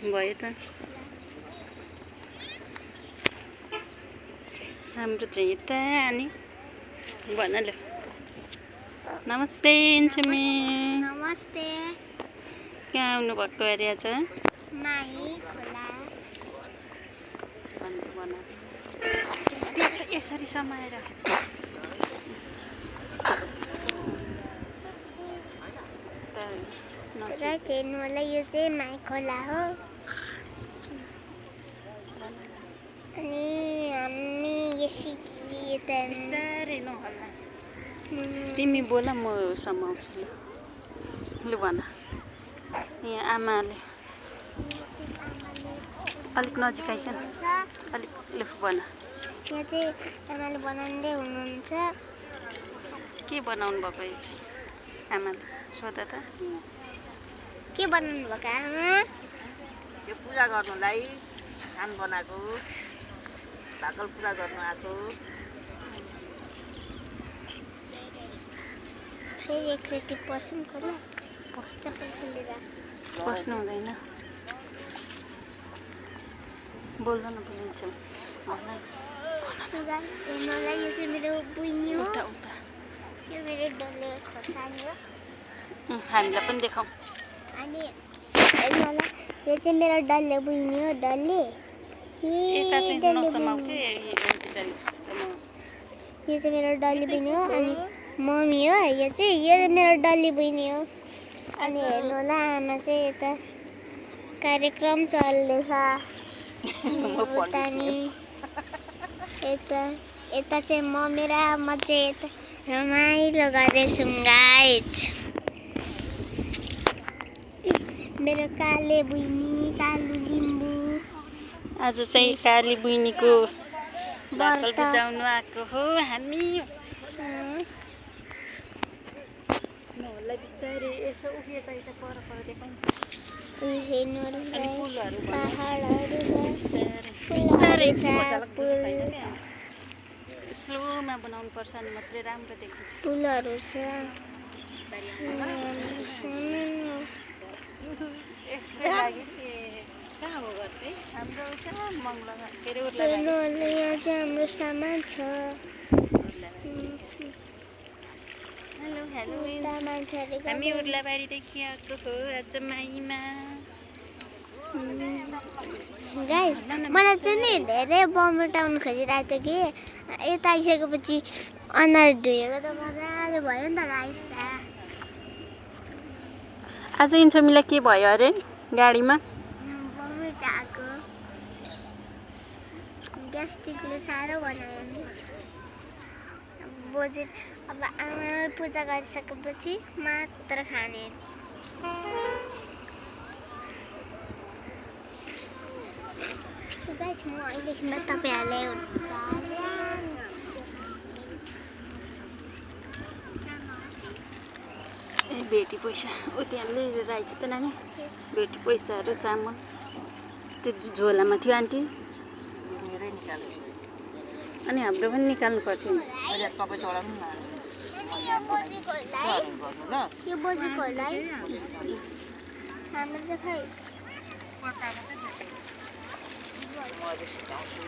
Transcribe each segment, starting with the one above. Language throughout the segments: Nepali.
भयो त हाम्रो चाहिँ यता अनि भन ल नमस्ते इन्चुमी नमस्ते कहाँ आउनु भएको अरे आज माई खोला भन यसरी समाएर हेर्नुलाई यो चाहिँ माई खोला हो अनि हामी यसरी यता बिस्तारै नहल्ला तिमी बोल म समाउँछु ल भन यहाँ आमाले अलिक नजिक आइकन अलिक ल भन यहाँ चाहिँ आमाले बनाउँदै हुनुहुन्छ के बनाउनु भएको यो चाहिँ आमाले सोध त के बनाउनु भएको आमा यो पूजा गर्नुलाई खान बनाएको भाकल पूजा गर्नु आएको फेरि एकचोटि पसौँ खोला चप्पल खोलेर पस्नु हुँदैन बोल्दैन बोलिन्छ हेर्नुलाई यो चाहिँ मेरो बुइनी हो उता उता यो मेरो डल्ले खोर्सानी हो हामीलाई पनि देखाउँ अनि हेर्नुलाई यो चाहिँ मेरो डल्ले बुइनी हो डल्ले यता चाहिँ नसमाउ के त्यसरी समाउ यो चाहिँ मेरो डल्ले बुइनी हो अनि मम्मी हो यो चाहिँ मेरो डल्ले बुइनी हो अनि हेर्नु होला आमा चाहिँ यता कार्यक्रम चल्दैछ उता नि यता चाहिँ मम्मी र म चाहिँ यता रमाइलो गर्दैछौँ गाइज मेरो काले बुइनी कालो लिम्बू आज चाहिँ काली बुइनीको भाकल बुझाउनु आएको हो हामी नहोला बिस्तारै यसो उभिएर यता पर देखाउँ हेर्नु पहाडहरू बिस्तारै स्लोमा बनाउनु पर्छ अनि मात्रै राम्रो देखिन्छ फुलहरू छ यसको लागि कहाँ हो घर चाहिँ हाम्रो कहाँ मङ्गला के अरे उर्ला यहाँ चाहिँ हाम्रो सामान छ हेलो हेलो मान्छेहरू हामी उर्लाबारीदेखि आएको हो आज माईमा गाइस मलाई चाहिँ नि धेरै बमोट आउनु खोजिरहेको थियो कि यता आइसकेपछि अनुहार धोएको त मजाले भयो नि त गाइस आज इन्चमीलाई के भयो अरे गाडीमा बमोट आएको ग्यास्ट्रिकले साह्रो बनायो नि बोजू अब आमा पूजा गरिसकेपछि मात्र खाने गाइस म अहिलेसम्म तपाईँहरूलाई भेटी पैसा ऊ त्यहाँ लिएर आइज त नानी भेटी पैसाहरू चामल त्यो झोलामा थियो आन्टी मेरै निकाल्नु अनि हाम्रो पनि निकाल्नु पर्थ्यो नि अहिले तपाईँ चढाउनु न यो बोजूकोलाई गर्नु ल यो बोजूकोलाई हाम्रो चाहिँ खै म अहिले सिकाउँछु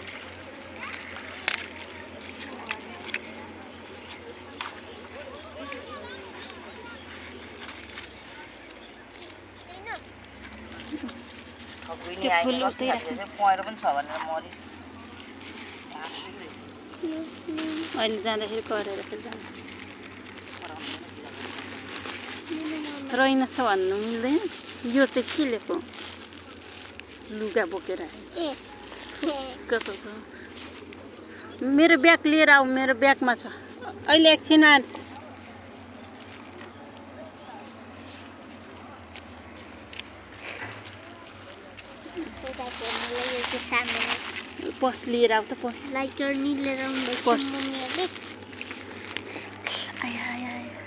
बुइनी आइज पहेँरो पनि छ भनेर म अलिक अहिले जाँदाखेरि गरेर फेरि जानु रहेनछ भन्नु मिल्दैन यो चाहिँ के लिएको लुगा बोकेर आएछ मेरो ब्याग लिएर आऊ मेरो ब्यागमा छ अहिले एकछिन पस लिएर आऊ त पस लाइटर निलेर पर्स। मम्मीहरूले आया आया आया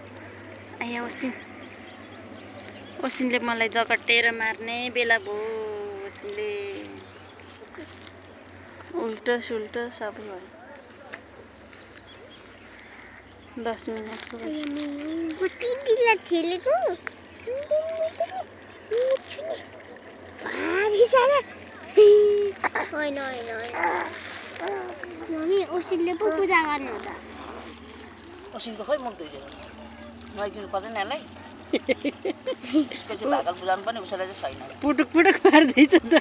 आया ओसिनले मलाई जगटेर मार्ने बेला भयो ओसिनले उल्टो सुल्टो सबै भयो 10 मिनटको दिदीलाई ठेलेको भारी सारा होइन होइन होइन मम्मी ओसिनले पो पूजा गर्नु त ओसिनको खै मुख धुइदिनु नुहाइदिनु पर्दैन यसलाई यसको चाहिँ भाकल बुझाउनु पनि उसैलाई चाहिँ छैन पुटुक पुटुक पार्दैछ त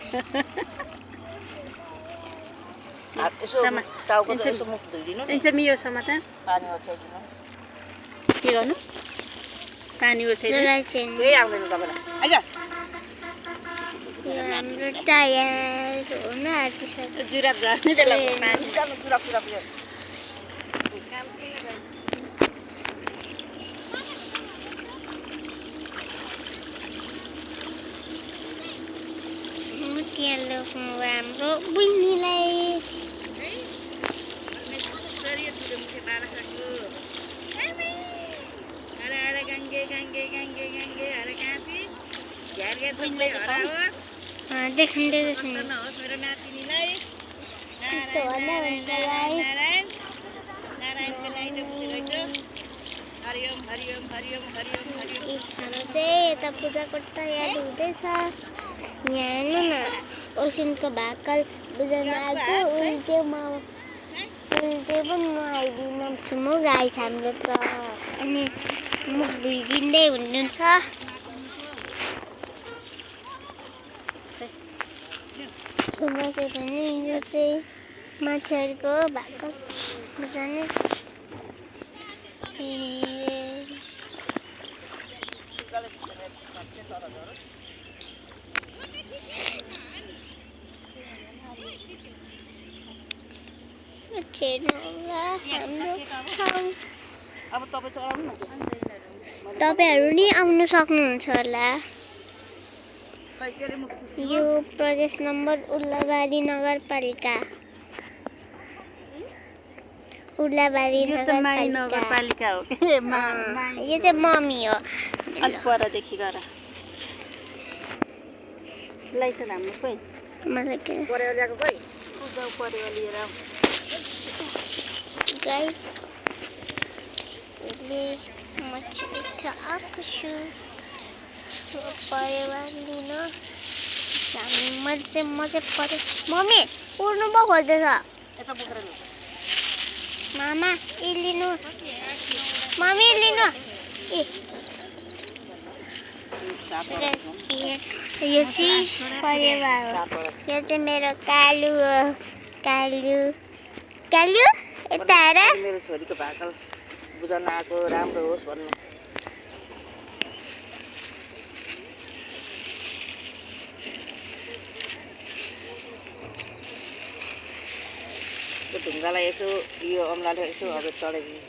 हात यसो टाउको चाहिँ यसो मुख धुइदिनु नि एन्छ मियो समाता पानी ओछ्याइदिनु के गर्नु पानी ओछ्याइदिनु सुलाइसेन केही आउँदैन तपाईँलाई आइज यो हाम्रो टायर हुन आँटिसक्यो जुराब झर्ने बेला पानी जानु चुराप चुराप यो काम छैन त्यहाँ लोग्नु हाम्रो बहिनीलाई देखाउँदैछ नि त्यस्तो भन्दा हुन्छ हाम्रो चाहिँ यता पूजाको तयारी हुँदैछ यहाँ हेर्नु न ओसिनको भाकल बुझाउन आएको उल्टे पनि नुहाइदिनु म गाई छ हाम्रो त अनि मुख धुइदिँदै हुनुहुन्छ सुन्दैछ भने यो चाहिँ माछाहरूको भाकल बुझाउने हाम्रो ठाउँ अब तपाईँ चढाउनु न तपाईँहरू नि आउनु सक्नुहुन्छ होला खै के अरे मुख यो प्रदेश नम्बर उर्लाबारी नगरपालिका उर्लाबारी यो त माई नगरपालिका नगरपालिका हो के यो चाहिँ मम्मी हो अलिक परदेखि गर लाइट राम्रो खोइ मलाई के परेर ल्याएको खै पूजा परेवा लिएर आऊ गाइस यसले म चाहिँ आएको छु परेवा लिन म चाहिँ परे मम्मी उड्नु पो खोज्दैछ यता बोकेर ल्याऊ मामा ए लिनु मम्मी लिनु ए यो चाहिँ परेवा हो यो चाहिँ मेरो कालु हो कालु कालु यता हेर मेरो छोरीको भाकल बुझाउन आएको राम्रो होस् भन्नु ढुङ्गालाई यसो यो अम्लाले यसो अब चढाइदिनु